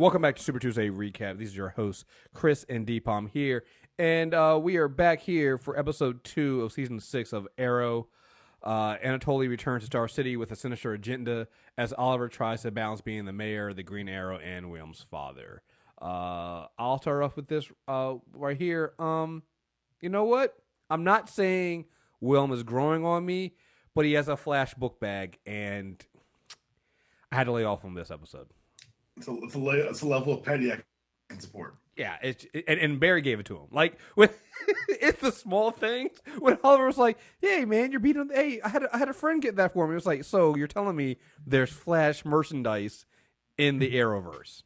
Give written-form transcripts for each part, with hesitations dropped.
Welcome back to Super Tuesday Recap. These are your hosts, Kriss and Dpalm here. And we are back here for episode 2 of season 6 of Arrow. Anatoly returns to Star City with a sinister agenda as Oliver tries to balance being the mayor, the Green Arrow, and William's father. I'll start off with this right here. You know what? I'm not saying William is growing on me, but he has a Flash book bag, and I had to lay off on this episode. It's a level of petty I can support. Yeah, and Barry gave it to him. Like with it's the small things. When Oliver was like, "Hey man, you're beating. Hey, I had a friend get that for me." It was like, so you're telling me there's Flash merchandise in the Arrowverse?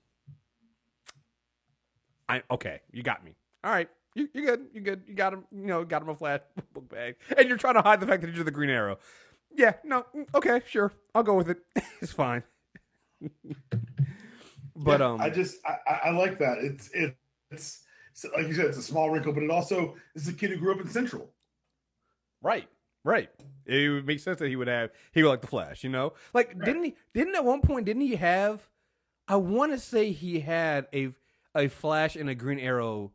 Okay, you got me. All right, you're good. You're good. You got him. Got him a Flash book bag, and you're trying to hide the fact that you're the Green Arrow. Yeah, no, okay, sure, I'll go with it. It's fine. But I like that. It's like you said, it's a small wrinkle, but it also is a kid who grew up in Central. Right. It would make sense that he would like the Flash, Like right. Didn't at one point he have, I want to say he had a Flash and a Green Arrow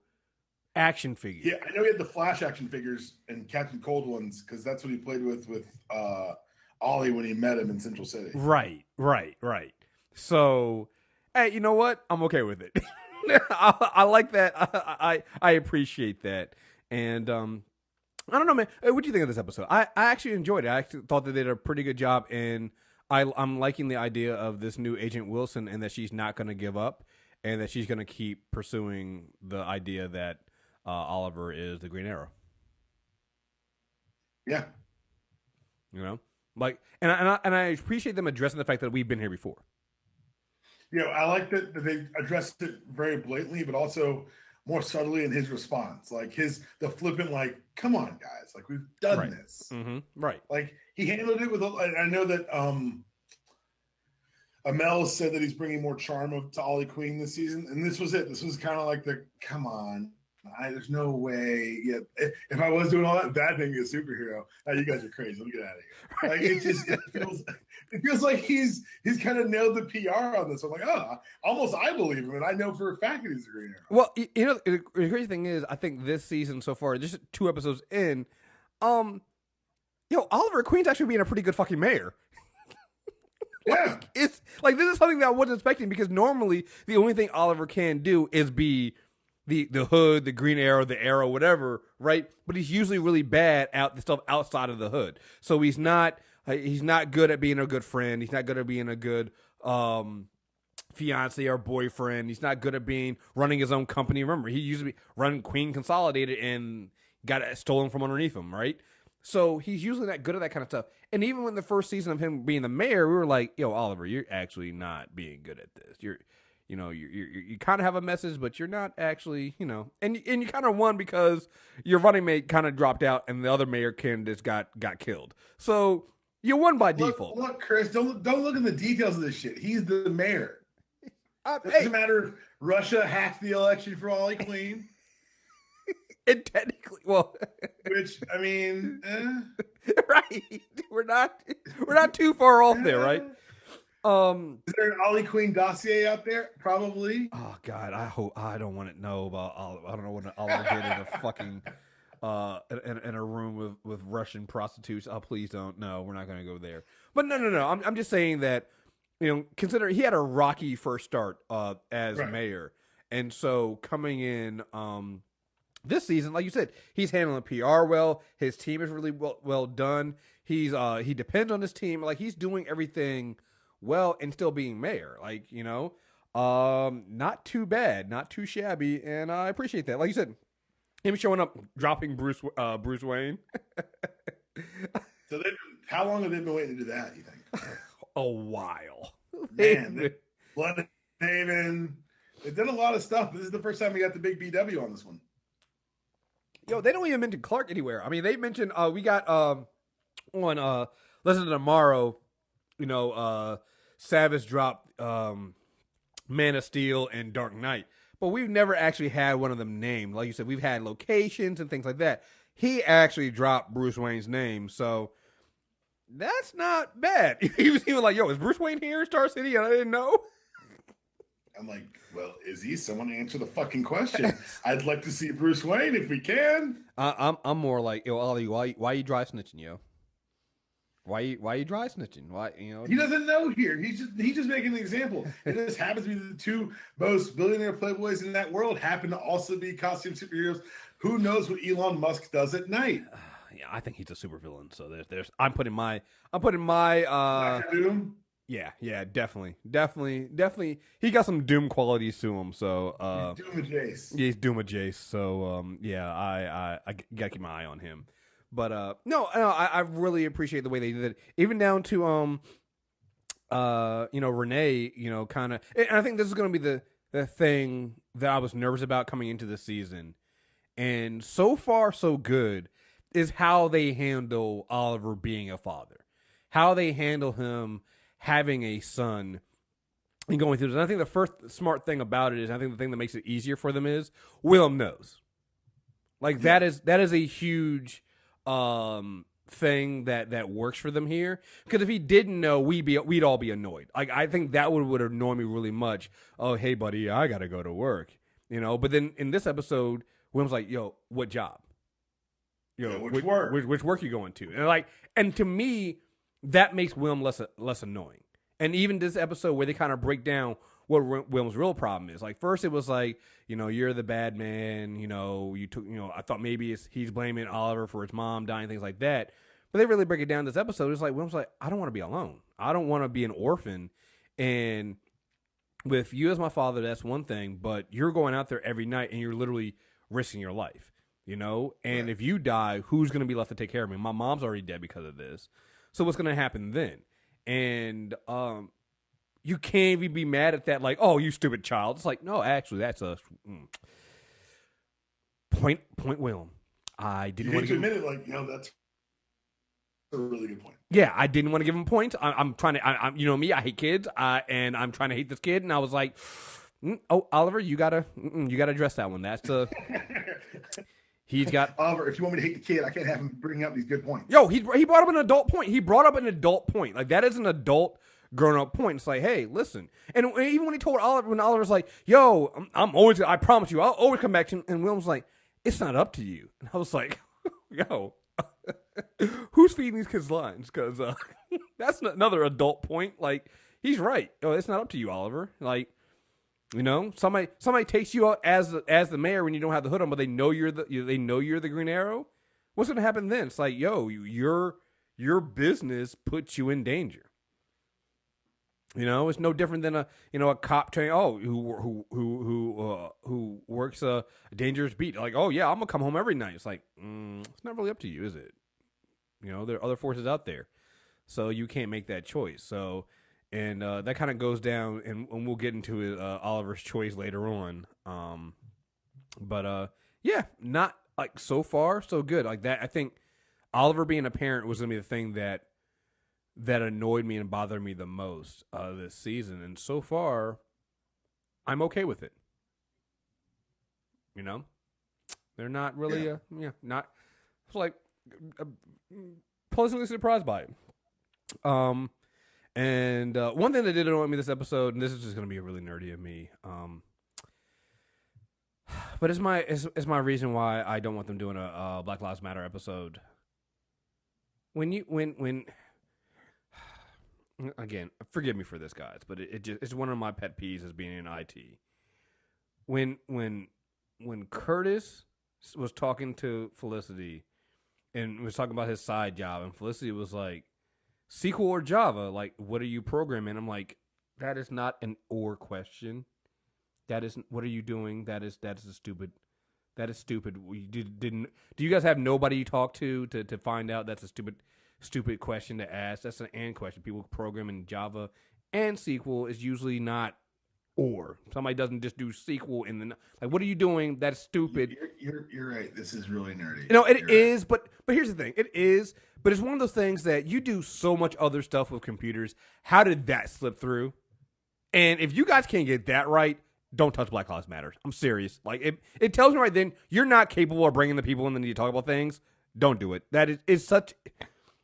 action figure. Yeah, I know he had the Flash action figures and Captain Cold ones because that's what he played with Ollie when he met him in Central City. Right. So, hey, you know what? I'm okay with it. I like that. I appreciate that. And I don't know, man. What do you think of this episode? I actually enjoyed it. I actually thought that they did a pretty good job, and I'm liking the idea of this new Agent Wilson and that she's not going to give up and that she's going to keep pursuing the idea that Oliver is the Green Arrow. Yeah. Like, and I appreciate them addressing the fact that we've been here before. I like that they addressed it very blatantly, but also more subtly in his response. Like the flippant, like, come on, guys, like we've done this. Mm-hmm. Right. Like he handled it with. I know that Amel said that he's bringing more charm to Ollie Queen this season, and this was it. This was kind of like come on. There's no way. Yeah, if I was doing all that bad thing as a superhero, you guys are crazy. Let me get out of here. Like it feels like he's kind of nailed the PR on this. I'm like, almost I believe him, and I know for a fact that he's a Green Arrow. Well, the crazy thing is, I think this season so far, just 2 episodes in, Oliver Queen's actually being a pretty good fucking mayor. Yeah, it's like this is something that I wasn't expecting because normally the only thing Oliver can do is be the hood, the Green Arrow, the Arrow, whatever, right? But he's usually really bad at the stuff outside of the hood. So he's not good at being a good friend. He's not good at being a good fiance or boyfriend. He's not good at running his own company. Remember, he used to be run Queen Consolidated and got it stolen from underneath him, right? So he's usually not good at that kind of stuff. And even when the first season of him being the mayor, we were like, yo, Oliver, you're actually not being good at this. You kind of have a message, but you're not actually, and you kind of won because your running mate kind of dropped out and the other mayor candidates got killed. So you won by default. Look, Chris, don't look at the details of this shit. He's the mayor. It doesn't matter. Russia hacked the election for Ollie Queen. And technically, well, which I mean, right? We're not too far off there, right? Is there an Ollie Queen dossier out there? Probably. Oh God, I don't want to know about Oliver. I don't know what Oliver did in a fucking in a room with Russian prostitutes. Oh, please don't. No, we're not going to go there. But no. I'm just saying that consider he had a rocky first start as mayor, and so coming in this season, like you said, he's handling PR well. His team is really well done. He depends on his team. Like he's doing everything well and still being mayor, not too bad, not too shabby, and I appreciate that. Like you said, him showing up, dropping Bruce Wayne. So how long have they been waiting to do that, you think? A while. Man, Blood Haven. They've done a lot of stuff. This is the first time we got the big BW on this one. Yo, they don't even mention Clark anywhere. I mean, they mentioned we got on Listen to Tomorrow, Savage dropped Man of Steel and Dark Knight, but we've never actually had one of them named. Like you said, we've had locations and things like that. He actually dropped Bruce Wayne's name, so that's not bad. He was even like, yo, is Bruce Wayne here in Star City? And I didn't know. I'm like, well, is he? Someone answer the fucking question. I'd like to see Bruce Wayne if we can. I'm more like, yo, Ollie, why you dry snitching, yo? Why you dry snitching? Why He doesn't know here. He's just making an example. It just happens to be the two most billionaire playboys in that world happen to also be costume superheroes. Who knows what Elon Musk does at night? Yeah, I think he's a supervillain. So there's I'm putting my Doom. yeah, definitely. He got some Doom qualities to him. So Doom adjacent. yeah, he's Doom adjacent. So yeah, I gotta keep my eye on him. But no, I really appreciate the way they did it, even down to Renee, kind of. And I think this is going to be the thing that I was nervous about coming into the season, and so far so good is how they handle Oliver being a father, how they handle him having a son and going through this. And I think the first smart thing about it is, I think the thing that makes it easier for them is Willem knows. Like that is a huge thing that works for them here, because if he didn't know, we'd all be annoyed. Like I think that would annoy me really much. Oh, hey buddy, I gotta go to work, but then in this episode William's like, yo, what job, which work you going to? And to me that makes William less annoying. And even this episode where they kind of break down what William's real problem is. Like first it was like, you're the bad man, you took, I thought maybe he's blaming Oliver for his mom dying, things like that. But they really break it down this episode. It's like, William's like, I don't want to be alone. I don't want to be an orphan. And with you as my father, that's one thing, but you're going out there every night and you're literally risking your life, And right. If you die, who's going to be left to take care of me? My mom's already dead because of this. So what's going to happen then? And, you can't even be mad at that, like, oh, you stupid child. It's like, no, actually, that's a point, Willem. I didn't want to admit it, like, that's a really good point. Yeah, I didn't want to give him points. I'm trying to, I'm me, I hate kids, and I'm trying to hate this kid. And I was like, oh, Oliver, you gotta address that one. That's he's got Oliver. If you want me to hate the kid, I can't have him bring up these good points. Yo, he brought up an adult point. He brought up an adult point. Like that is an adult grown up point. It's like, hey, listen. And even when he told Oliver, when Oliver's like, yo, I promise you, I'll always come back to you. And William's like, it's not up to you. And I was like, yo, who's feeding these kids lines? Because that's another adult point. Like, he's right. Oh, it's not up to you, Oliver. Like, somebody takes you out as the mayor when you don't have the hood on, but they know you're the Green Arrow. What's going to happen then? It's like, yo, your business puts you in danger. It's no different than a cop train. Oh, who works a dangerous beat. Like, oh yeah, I'm gonna come home every night. It's like, it's not really up to you, is it? There are other forces out there, so you can't make that choice. So, and that kind of goes down, and we'll get into it, Oliver's choice later on. But yeah, not like so far so good. Like that, I think Oliver being a parent was gonna be the thing that annoyed me and bothered me the most this season, and so far I'm okay with it. They're not really not. It's like pleasantly surprised by it. And one thing that did annoy me this episode, and this is just going to be really nerdy of me, but it's my reason why I don't want them doing a Black Lives Matter episode. When again, forgive me for this, guys, but it's one of my pet peeves as being in IT. When Curtis was talking to Felicity and was talking about his side job, and Felicity was like, SQL or Java, like, what are you programming? I'm like, that is not an or question. That is, what are you doing? That is stupid. That is stupid. Do you guys have nobody you talk to find out that's a stupid question to ask? That's an and question. People program in Java and SQL is usually not or. Somebody doesn't just do SQL in the, like, what are you doing? That's stupid. You're right. This is really nerdy. It is, right. But here's the thing. It is, but it's one of those things that you do so much other stuff with computers. How did that slip through? And if you guys can't get that right, don't touch Black Lives Matter. I'm serious. Like, it tells me right then you're not capable of bringing the people in that need to talk about things. Don't do it. That is such.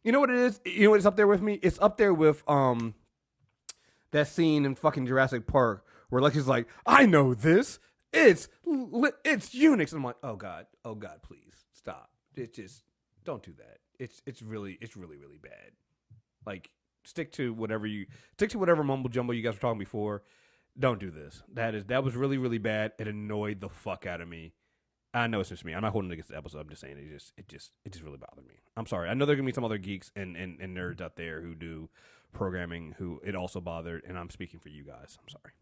You know what it is? You know what it's up there with me? It's up there with that scene in fucking Jurassic Park where Lexi's like, I know this. It's Unix. I'm like, oh god, please stop. It just don't do that. It's really bad. Like stick to whatever mumble jumbo you guys were talking before. Don't do this. That was really bad. It annoyed the fuck out of me. I know it's just me. I'm not holding it against the episode. I'm just saying it just really bothered me. I'm sorry. I know there are gonna be some other geeks and nerds out there who do programming who it also bothered, and I'm speaking for you guys. I'm sorry.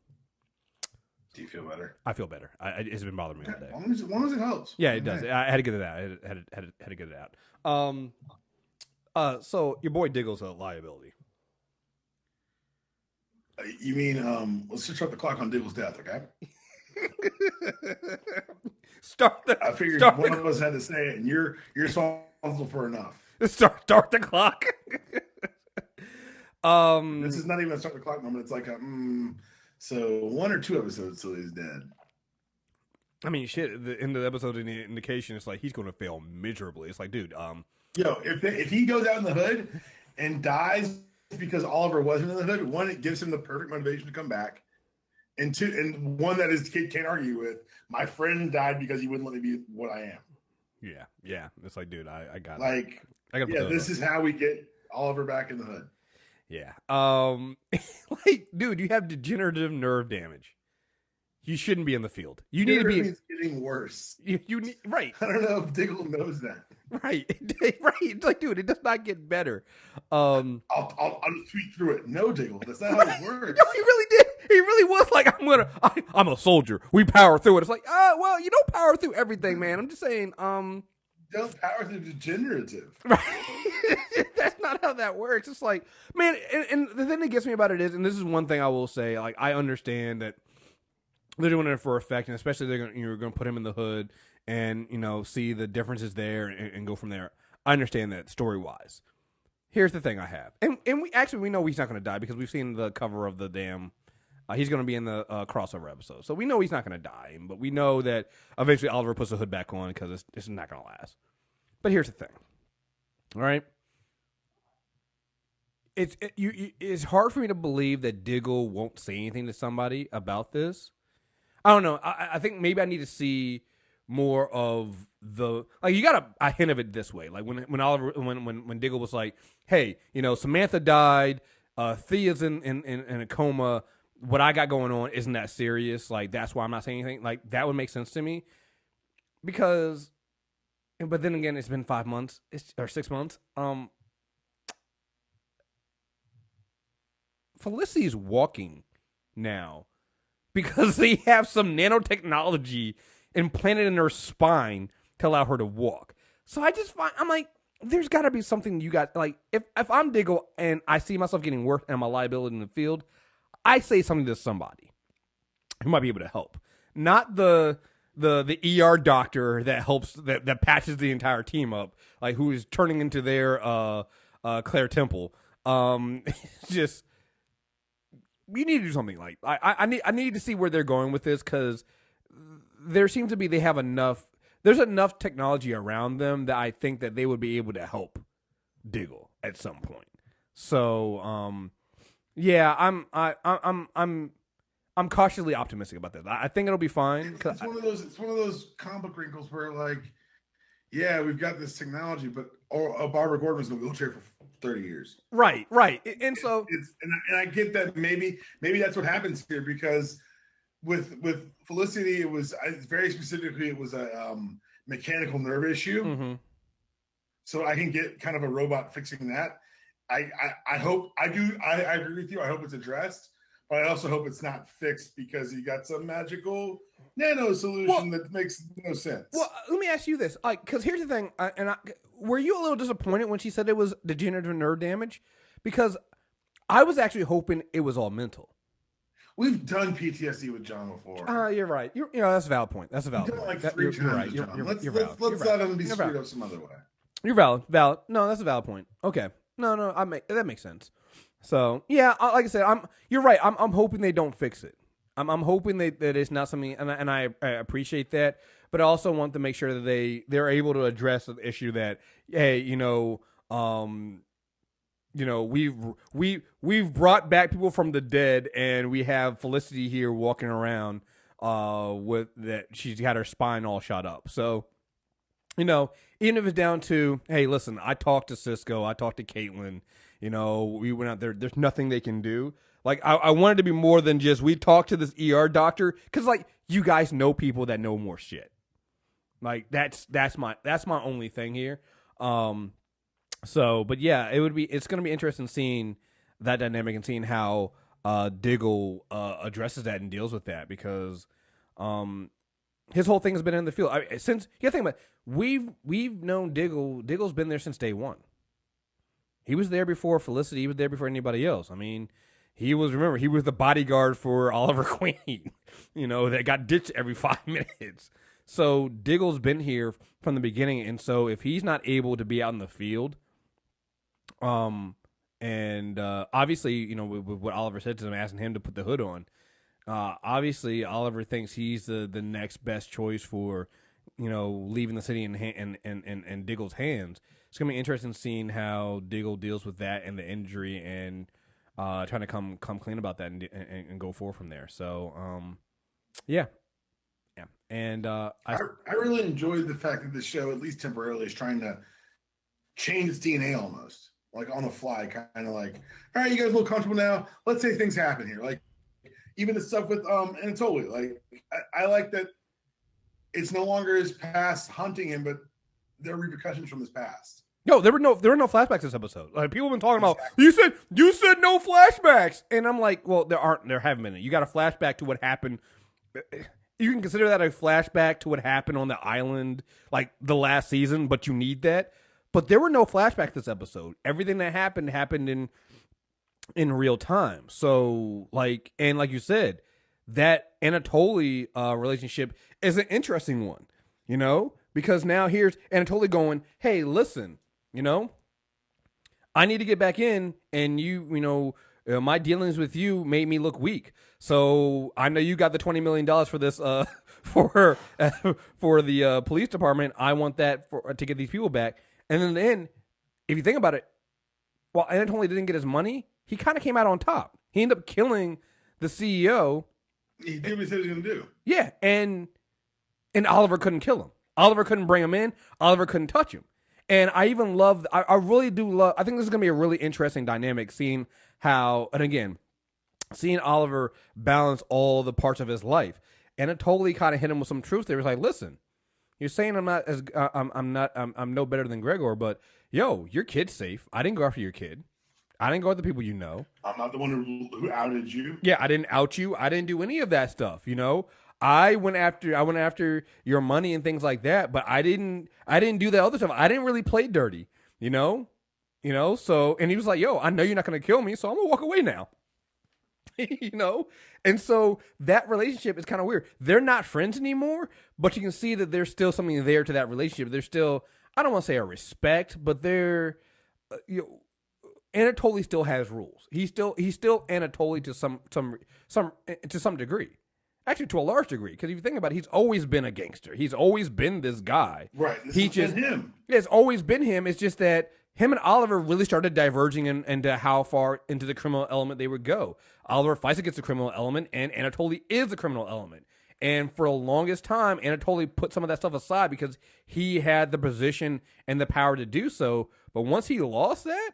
Do you feel better? I feel better. It's been bothering me all day. As long as it helps. Yeah, it does. I had to get it out. I had to get it out. So your boy Diggle's a liability. You mean let's just start the clock on Diggle's death, okay? I figured one of us had to say it, and you're responsible for enough. Start the clock. This is not even a start the clock moment. It's like so 1 or 2 episodes till he's dead. I mean, shit. The end of the episode, in the indication, it's like he's going to fail miserably. It's like, dude, yo, if he goes out in the hood and dies because Oliver wasn't in the hood, 1, it gives him the perfect motivation to come back, and 2, and 1 that his kid can't argue with. My friend died because he wouldn't let me be what I am. Yeah. It's like, dude, I got like, this is how we get Oliver back in the hood. Yeah. Like, dude, you have degenerative nerve damage. You shouldn't be in the field. You need to be. It's getting worse. You need, right. I don't know if Diggle knows that. Right. Right. It's like, dude, it does not get better. I'll just tweet through it. No, Diggle, that's not how it works. No, he really did. He really was like, I'm a soldier. We power through it. It's like, well, you don't power through everything, man. I'm just saying, don't power through degenerative. Right. That's not how that works. It's like, man, and the thing that gets me about it is, and this is one thing I will say, like, I understand that they're doing it for effect, and especially you're going to put him in the hood and, see the differences there and go from there. I understand that story-wise. Here's the thing I have. And we know he's not going to die because we've seen the cover of the damn... he's going to be in the crossover episode. So we know he's not going to die, but we know that eventually Oliver puts the hood back on because it's not going to last. But here's the thing. All right? It's hard for me to believe that Diggle won't say anything to somebody about this. I don't know. I think maybe I need to see more of the, like, you got a hint of it this way. Like when Diggle was like, hey, Samantha died, Thea's in a coma, what I got going on isn't that serious. Like, that's why I'm not saying anything. Like, that would make sense to me. Because, but then again, it's been 5 months or 6 months. Felicity's walking now because they have some nanotechnology implanted in her spine to allow her to walk. So I'm like, there's got to be something you got. Like, if I'm Diggle and I see myself getting worse and I'm a liability in the field, I say something to somebody who might be able to help. Not the ER doctor that helps, that patches the entire team up, like, who is turning into their Claire Temple. Just, we need to do something. Like, I need to see where they're going with this, because there seems to be, there's enough technology around them that I think that they would be able to help Diggle at some point. So, yeah, I'm cautiously optimistic about this. I think it'll be fine. It's one of those comic wrinkles where, like, yeah, we've got this technology, but Barbara Gordon was in a wheelchair for 30 years. Right. And so and I get that maybe that's what happens here, because with Felicity, it was very specifically, it was a mechanical nerve issue. Mm-hmm. So I can get kind of a robot fixing that. I hope I agree with you. I hope it's addressed, but I also hope it's not fixed because you got some magical nano solution that makes no sense. Well, let me ask you this, like, because here's the thing, were you a little disappointed when she said it was degenerative nerve damage? Because I was actually hoping it was all mental. We've done PTSD with John before. You're right. That's a valid point. That's a valid point. Like 3 times, right. Let's let him be screwed up some other way. You're valid. No, that's a valid point. Okay. No, that makes sense. So yeah, like I said, you're right. I'm hoping they don't fix it. I'm hoping that it's not something, and I appreciate that, but I also want to make sure that they're able to address the issue that, hey, we've brought back people from the dead, and we have Felicity here walking around with that she's got her spine all shot up. So, even if it's down to, hey, listen, I talked to Cisco, I talked to Caitlin, we went out there. There's nothing they can do. Like, I wanted to be more than just we talked to this ER doctor, because like you guys know people that know more shit. Like that's my only thing here. So, but yeah, it's going to be interesting seeing that dynamic and seeing how Diggle addresses that and deals with that, because his whole thing has been in the field. Since you got to think about it, we've known Diggle. Diggle's been there since day one. He was there before Felicity. He was there before anybody else. I mean, he was the bodyguard for Oliver Queen, that got ditched every 5 minutes. So Diggle's been here from the beginning, and so if he's not able to be out in the field, and obviously, with what Oliver said to him, asking him to put the hood on, obviously Oliver thinks he's the next best choice for, leaving the city in Diggle's hands. It's gonna be interesting seeing how Diggle deals with that and the injury, and trying to come clean about that and go forward from there. So, yeah. And I really enjoyed the fact that the show, at least temporarily, is trying to change its DNA almost, like on the fly, kind of like, all right, you guys look comfortable now. Let's say things happen here, like even the stuff with Anatoly. Like I like that it's no longer his past hunting him, but there are repercussions from his past. No, there were no flashbacks this episode. Like people have been talking about, you said no flashbacks, and I'm like, well, there haven't been. You got a flashback to what happened. You can consider that a flashback to what happened on the island, like the last season, but you need that. But there were no flashbacks this episode. Everything that happened in real time. So, like you said, that Anatoly relationship is an interesting one, because now here's Anatoly going, hey, listen, I need to get back in, and my dealings with you made me look weak. So I know you got the $20 million for this, for the police department. I want that to get these people back. And in the end, if you think about it, while Anatoly didn't get his money, he kind of came out on top. He ended up killing the CEO. He did what he said he was going to do. Yeah, and Oliver couldn't kill him. Oliver couldn't bring him in. Oliver couldn't touch him. And I even love, I really do love, I think this is going to be a really interesting dynamic, seeing how, and again, seeing Oliver balance all the parts of his life. And it totally kind of hit him with some truth. They was like, listen, you're saying I'm no better than Gregor, but yo, your kid's safe. I didn't go after your kid. I didn't go after the people you know. I'm not the one who outed you. Yeah, I didn't out you. I didn't do any of that stuff, I went after your money and things like that, but I didn't do that other stuff. I didn't really play dirty, so, and he was like, yo, I know you're not going to kill me, so I'm going to walk away now. And so that relationship is kind of weird. They're not friends anymore, but you can see that there's still something there to that relationship. There's still, I don't want to say a respect, but Anatoly still has rules. He's still Anatoly to some degree. Actually, to a large degree, because if you think about it, he's always been a gangster. He's always been this guy. Right. This has been him. It's always been him. It's just that him and Oliver really started diverging into how far into the criminal element they would go. Oliver fights against the criminal element, and Anatoly is the criminal element. And for the longest time, Anatoly put some of that stuff aside because he had the position and the power to do so. But once he lost that,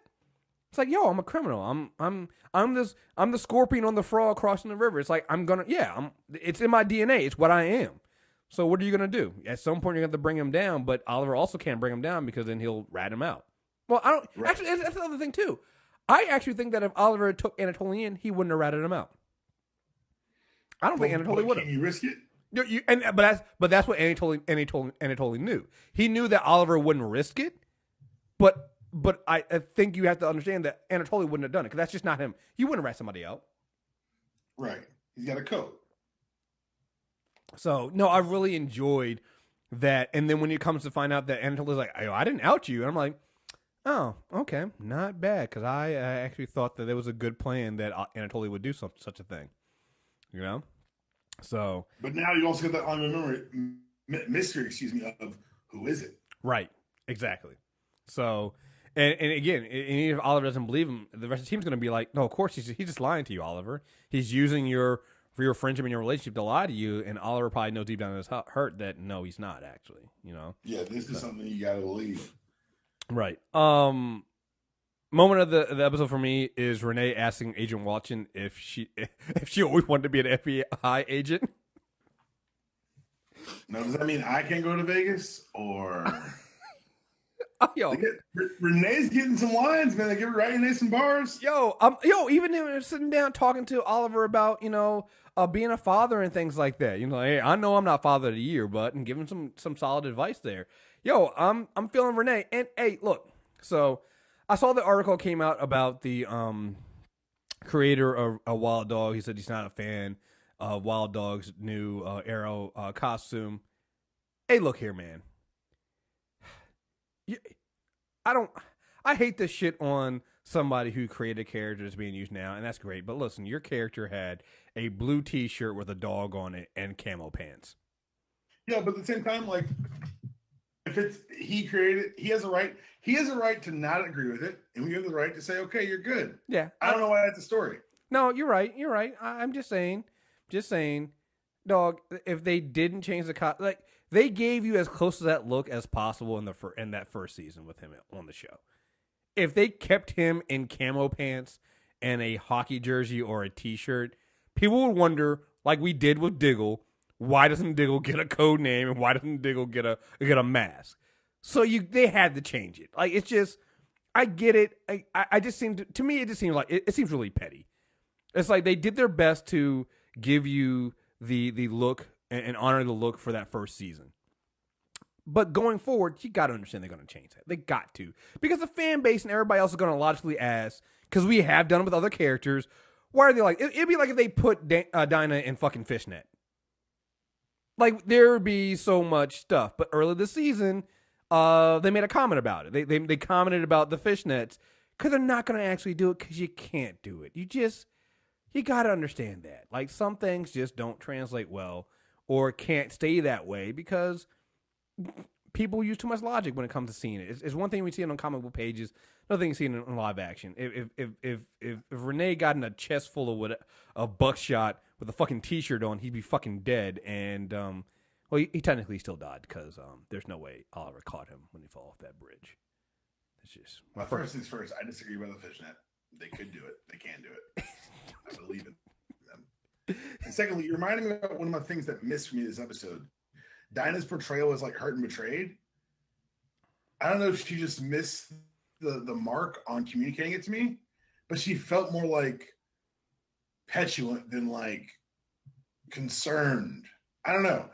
it's like, yo, I'm a criminal. I'm the scorpion on the frog crossing the river. It's like, it's in my DNA. It's what I am. So what are you going to do? At some point, you're going to have to bring him down, but Oliver also can't bring him down because then he'll rat him out. Well, I don't, right. Actually, that's another thing too. I actually think that if Oliver took Anatoly in, he wouldn't have ratted him out. I don't think Anatoly would have. Can you risk it? But that's what Anatoly knew. He knew that Oliver wouldn't risk it, but I think you have to understand that Anatoly wouldn't have done it because that's just not him. He wouldn't rat somebody out. Right. He's got a code. So, no, I really enjoyed that. And then when it comes to find out that Anatoly's like, I didn't out you. And I'm like, oh, okay, not bad. Because I actually thought that there was a good plan that Anatoly would do such a thing. So. But now you also get that mystery, of who is it? Right. Exactly. So, And again, even if Oliver doesn't believe him, the rest of the team's going to be like, no, of course he's just lying to you, Oliver. He's using your friendship and your relationship to lie to you, and Oliver probably knows deep down in his heart that no, he's not actually. Yeah, this is something you got to believe. Right. Moment of the episode for me is Renee asking Agent Watson if she always wanted to be an FBI agent. Now, does that mean I can't go to Vegas or? Yo, Renee's getting some lines, man. They give Renee some bars. Even sitting down talking to Oliver about being a father and things like that. Hey, I know I'm not father of the year, but and giving some solid advice there. Yo, I'm feeling Renee. And hey, look, so I saw the article came out about the creator of Wild Dog. He said he's not a fan of Wild Dog's new Arrow costume. Hey, look here, man. I hate this shit on somebody who created a character that's being used now, and that's great. But listen, your character had a blue T-shirt with a dog on it and camo pants. Yeah, but at the same time, like, if it's he created, he has a right. He has a right to not agree with it, and we have the right to say, "Okay, you're good." Yeah, I don't know why that's a story. No, you're right. You're right. I'm just saying, dog. If they didn't change the like, they gave you as close to that look as possible in that first season with him on the show. If they kept him in camo pants and a hockey jersey or a T-shirt, people would wonder, like we did with Diggle, why doesn't Diggle get a code name and why doesn't Diggle get a mask? So they had to change it. Like, it's just, I get it. I just to me, it just seems like it seems really petty. It's like they did their best to give you the look and honor the look for that first season. But going forward, you got to understand they're going to change that. They got to. Because the fan base and everybody else is going to logically ask, because we have done it with other characters, why are they like, it'd be like if they put Dinah in fucking fishnet. Like, there would be so much stuff. But earlier this season, they made a comment about it. They commented about the fishnets because they're not going to actually do it because you can't do it. You got to understand that. Like, some things just don't translate well or can't stay that way because people use too much logic when it comes to seeing it. It's one thing we see it on comic book pages, another thing we see it in live action. If Renee got in a chest full of buckshot with a fucking T-shirt on, he'd be fucking dead. And well, he technically still died because there's no way Oliver caught him when he fell off that bridge. It's just first things first. I disagree about the fishnet. They could do it. They can do it. I believe in them. And secondly, you reminded me about one of my things that missed for me this episode. Dinah's portrayal was like hurt and betrayed. I don't know if she just missed the mark on communicating it to me, but she felt more like petulant than like concerned. I don't know.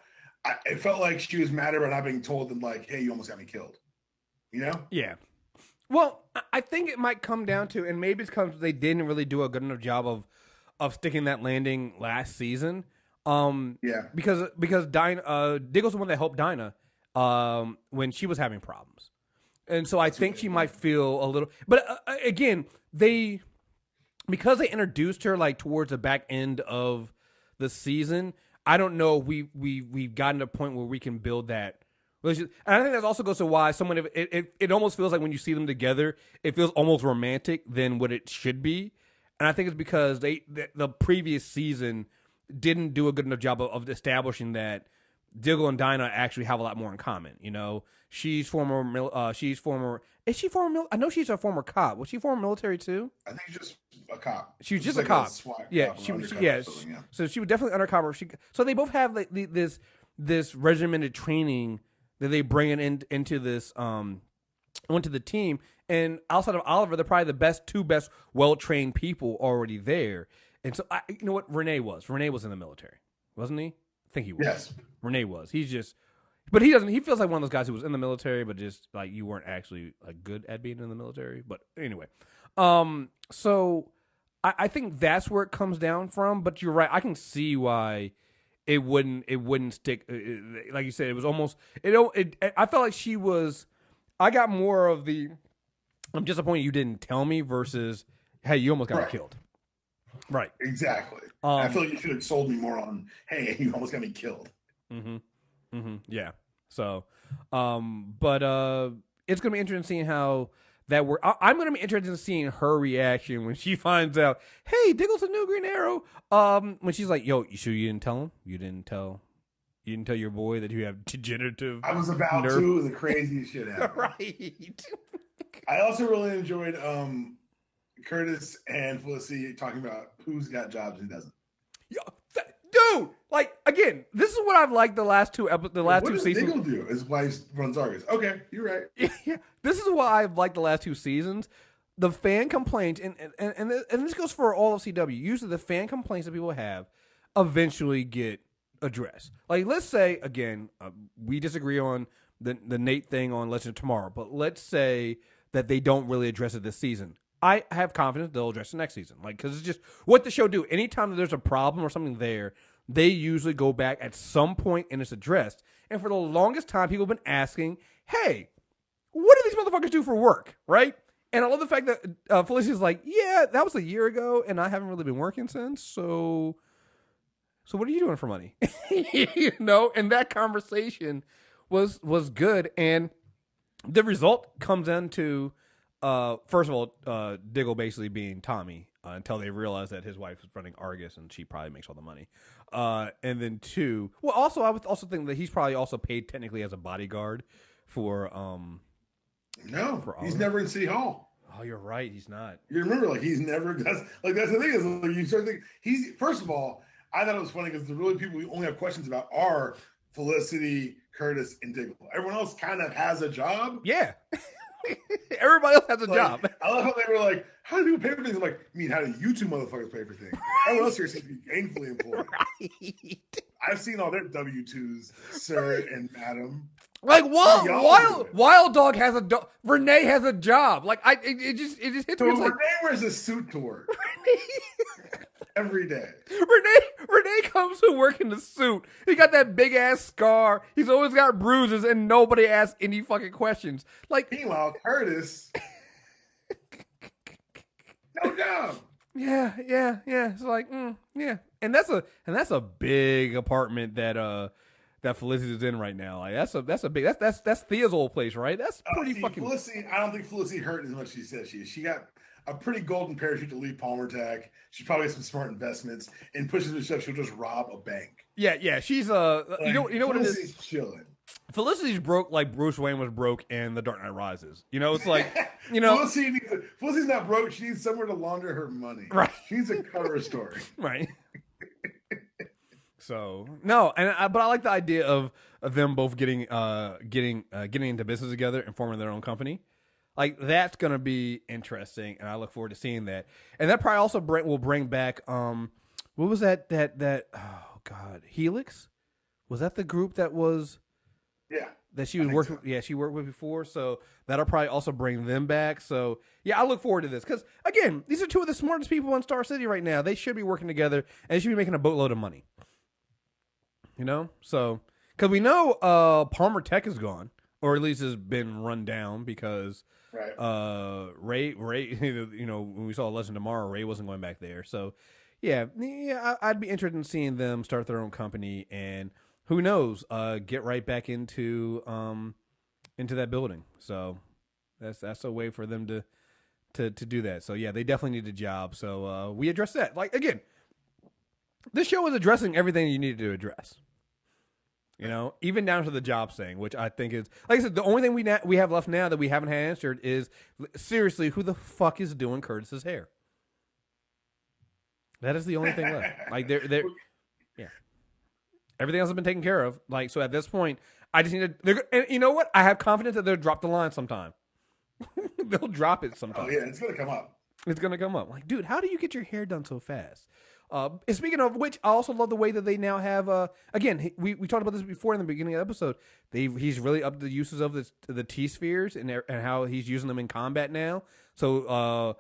It felt like she was mad about not being told them like, hey, you almost got me killed. You know? Yeah. Well, I think it might come down to, and maybe it's because they didn't really do a good enough job of sticking that landing last season. Yeah. Because Diggle's the one that helped Dinah when she was having problems. And so I think she might feel a little, but again, because they introduced her like towards the back end of the season, I don't know. We've gotten to a point where we can build that relationship. And I think that also goes to why it almost feels like when you see them together, it feels almost romantic than what it should be. And I think it's because the previous season didn't do a good enough job of establishing that Diggle and Dinah actually have a lot more in common. You know, she's former. Is she former? I know she's a former cop. Was she former military too? I think she's just a cop. She was just a cop. Yeah, she was. Yeah, so she was definitely undercover. So they both have like this regimented training that they bring into this onto the team. And outside of Oliver, they're probably the two best well-trained people already there. And so, you know what? Renee was in the military, wasn't he? I think he was. Yes. Renee was. But he doesn't. He feels like one of those guys who was in the military, but just like you weren't actually like good at being in the military. But anyway, so I think that's where it comes down from. But you're right. I can see why it wouldn't stick. Like you said, it was almost. I felt like she was. I got more of the. I'm disappointed you didn't tell me versus, hey, you almost got me killed. Right. Exactly. I feel like you should have sold me more on, hey, you almost got me killed. Mm-hmm. Mm-hmm. Yeah. So, but it's going to be interesting seeing how I'm going to be interested in seeing her reaction when she finds out, hey, Diggle's a new Green Arrow. When she's like, yo, you sure you didn't tell him? You didn't tell your boy that you have degenerative I was about nerve? to. The craziest shit happened. Right. I also really enjoyed Curtis and Felicity talking about who's got jobs and who doesn't. Yo, dude, like, again, this is what I've liked the last two seasons. What does Diggle do? His wife runs Argus. Okay, you're right. Yeah, this is what I've liked the last two seasons. The fan complaints, and this goes for all of CW. Usually, the fan complaints that people have eventually get addressed. Like, let's say again, we disagree on the Nate thing on Legend of Tomorrow, but let's say that they don't really address it this season. I have confidence they'll address it next season. Like, because it's just what the show do. Anytime that there's a problem or something there, they usually go back at some point and it's addressed. And for the longest time, people have been asking, hey, what do these motherfuckers do for work, right? And I love the fact that Felicity's like, yeah, that was a year ago, and I haven't really been working since, so what are you doing for money? You know, and that conversation was good, and the result comes into, first of all, Diggle basically being Tommy until they realize that his wife is running Argus, and she probably makes all the money. And then two, well, also I would also think that he's probably also paid technically as a bodyguard for No, for he's never in City Hall. Oh, you're right. He's not. You remember, like, he's never does. Like, that's the thing is, like, you start thinking he's. First of all, I thought it was funny because the really people we only have questions about are Felicity, Curtis, and Diggle. Everyone else kind of has a job. Yeah. Everybody else has a job. I love how they were like, "How do people pay for things?" I'm like, "I mean, how do you two motherfuckers pay for things? Everyone else here seems to be gainfully employed." Right. I've seen all their W-2s, sir and madam. Like Wild Dog has a Renee has a job. Like it just hits So me. Renee Like, wears a suit to work every day. Renee comes to work in the suit. He got that big ass scar. He's always got bruises, and nobody asks any fucking questions. Like, meanwhile, Curtis, no job. Yeah. It's like, yeah, and that's a big apartment that Felicity's in right now. Like that's a big that's Thea's old place, right? That's pretty fucking. Felicity, I don't think Felicity hurt as much as she says she is. She got a pretty golden parachute to leave Palmer Tech. She probably has some smart investments and pushes the stuff. She'll just rob a bank. Yeah. She's you know what it is. Felicity's chilling. Felicity's broke like Bruce Wayne was broke in The Dark Knight Rises. You know, it's like, you know, Felicity's not broke. She needs somewhere to launder her money. Right. She needs a cover story. Right. So no, but I like the idea of them both getting into business together and forming their own company. Like, that's gonna be interesting, and I look forward to seeing that. And that probably also will bring back what was that oh god, Helix? Was that the group that was? Yeah. That she was working. So. Yeah, she worked with before, so that'll probably also bring them back. So yeah, I look forward to this because again, these are two of the smartest people in Star City right now. They should be working together, and they should be making a boatload of money. You know, so because we know Palmer Tech is gone, or at least has been run down because Ray, you know, when we saw Legend Tomorrow, Ray wasn't going back there. So yeah, I'd be interested in seeing them start their own company and who knows, get right back into that building. So that's a way for them to do that. So yeah, they definitely need a job. So we address that. Like, again, this show is addressing everything you needed to address. You know, even down to the job thing, which I think is, like I said, the only thing we have left now that we haven't had answered is, seriously, who the fuck is doing Curtis's hair? That is the only thing left. Like, yeah. Everything else has been taken care of. Like, so at this point, I just need to, and you know what? I have confidence that they'll drop the line sometime. They'll drop it sometime. Oh yeah, it's going to come up. It's going to come up. Like, dude, how do you get your hair done so fast? And speaking of which, I also love the way that they now have. Again, we talked about this before in the beginning of the episode. He's really upped the uses of the T spheres and how he's using them in combat now. So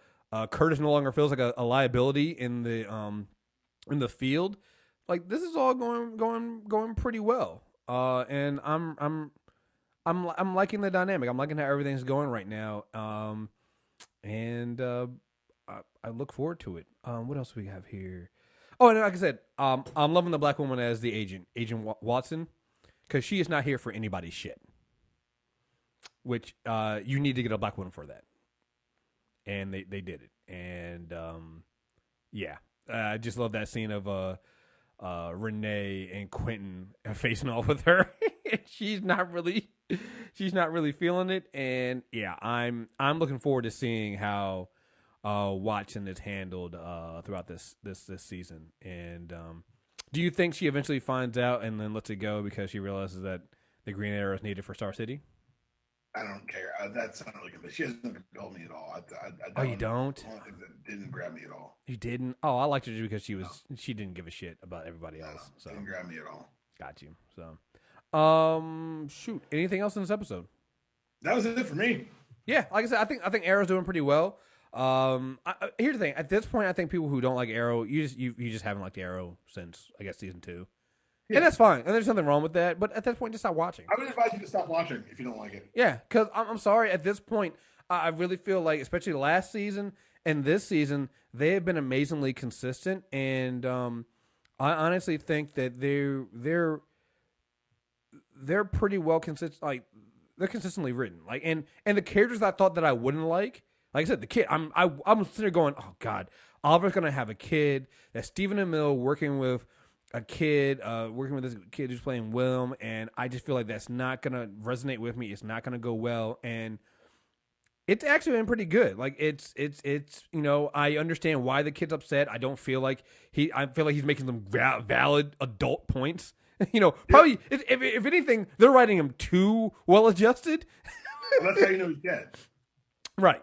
Curtis no longer feels like a liability in the field. Like, this is all going pretty well. And I'm liking the dynamic. I'm liking how everything's going right now. And I look forward to it. What else do we have here? Oh, and like I said, I'm loving the black woman as the Agent Watson, because she is not here for anybody's shit. Which you need to get a black woman for that. and they did it. And I just love that scene of Renee and Quentin facing off with her. she's not really feeling it, and I'm looking forward to seeing how Watson is handled throughout this season. And do you think she eventually finds out and then lets it go because she realizes that the Green Arrow is needed for Star City? I don't care. That's not really good. She hasn't compelled me at all. Oh, you don't? One thing that didn't grab me at all. You didn't? Oh, I liked her just because she didn't give a shit about everybody else. So didn't grab me at all. Got you. So, shoot. Anything else in this episode? That was it for me. Yeah, like I said, I think Arrow's doing pretty well. Here's the thing. At this point, I think people who don't like Arrow, you just haven't liked Arrow since I guess season 2. Yeah. And that's fine. And there's nothing wrong with that. But at this point, just stop watching. I would advise you to stop watching if you don't like it. Yeah, because I'm sorry. At this point, I really feel like, especially last season and this season, they have been amazingly consistent. And I honestly think that they're pretty well consistent. Like, they're consistently written. Like, and the characters I thought that I wouldn't like I said, the kid. I'm sitting there going, oh God, Oliver's gonna have a kid. That's Stephen Amell working with a kid, working with this kid who's playing Willem, and I just feel like that's not gonna resonate with me. It's not gonna go well, and it's actually been pretty good. Like it's I understand why the kid's upset. I don't feel like I feel like he's making some valid adult points. Probably if anything, they're writing him too well adjusted. Well, that's how you know he's dead. Right.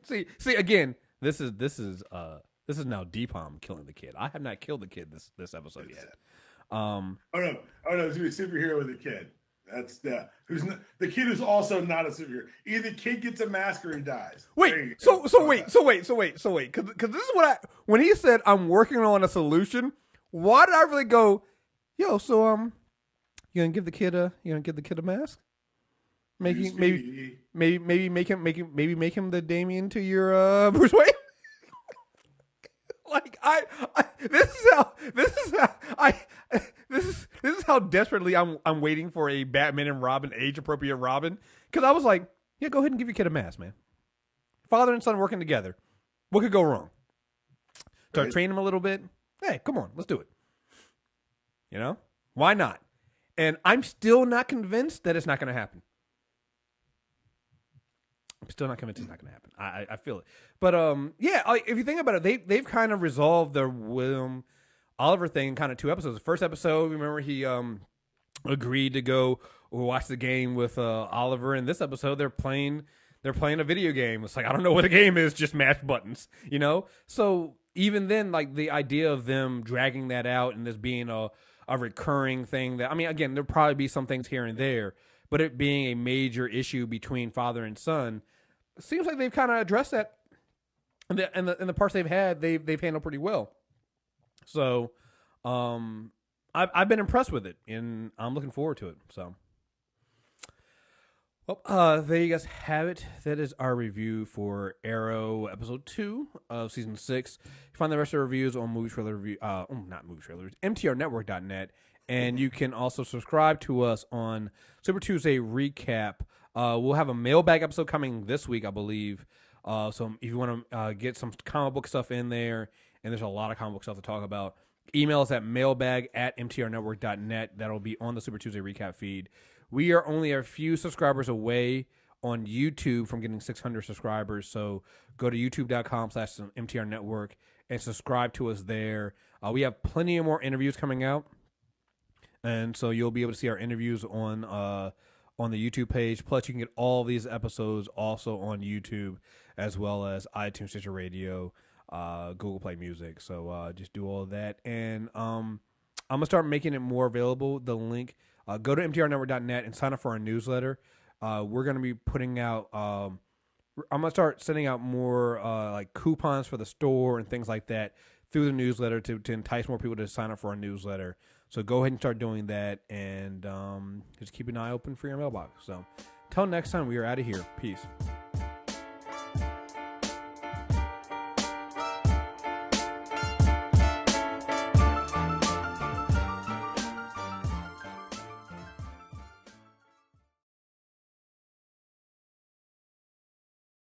See again. This is now Dpalm killing the kid. I have not killed the kid this episode yet. Oh no, it's gonna be a superhero with a kid. That's the kid who's also not a superhero. Either the kid gets a mask or he dies. Wait, so wait, because this is what when he said I'm working on a solution. Why did I really go? Yo, so you gonna give the kid a mask? Maybe make him the Damien to your Bruce Wayne. Like this is how desperately I'm waiting for a Batman and Robin age appropriate Robin, because I was like, yeah, go ahead and give your kid a mask, man. Father and son working together. What could go wrong? Start training him a little bit. Hey, come on, let's do it. Why not? And I'm still not convinced that it's not going to happen. I'm still not convinced it's not going to happen. I feel it. But, if you think about it, they've kind of resolved their William Oliver thing in kind of 2 episodes. The first episode, remember, he agreed to go watch the game with Oliver. In this episode, they're playing a video game. It's like, I don't know what the game is, just mash buttons, So even then, like, the idea of them dragging that out and this being a recurring thing that, I mean, again, there'll probably be some things here and there, but it being a major issue between father and son, seems like they've kind of addressed that, and the parts they've had, they've handled pretty well. So, I've been impressed with it, and I'm looking forward to it. So, well, there you guys have it. That is our review for Arrow episode 2 of season 6. You find the rest of the reviews on Movie Trailer Review, not Movie Trailers, MTRnetwork.net, and you can also subscribe to us on Super Tuesday Recap. We'll have a mailbag episode coming this week, I believe. So if you want to get some comic book stuff in there, and there's a lot of comic book stuff to talk about, email us at mailbag@mtrnetwork.net. That'll be on the Super Tuesday Recap feed. We are only a few subscribers away on YouTube from getting 600 subscribers. So go to youtube.com/MTRnetwork and subscribe to us there. We have plenty of more interviews coming out. And so you'll be able to see our interviews on the YouTube page. Plus, you can get all these episodes also on YouTube, as well as iTunes, Stitcher Radio, Google Play Music. So just do all of that. And I'm going to start making it more available. The link, go to mtrnetwork.net and sign up for our newsletter. We're going to be putting out, I'm going to start sending out more like coupons for the store and things like that through the newsletter to entice more people to sign up for our newsletter. So go ahead and start doing that, and just keep an eye open for your mailbox. So until next time, we are out of here. Peace.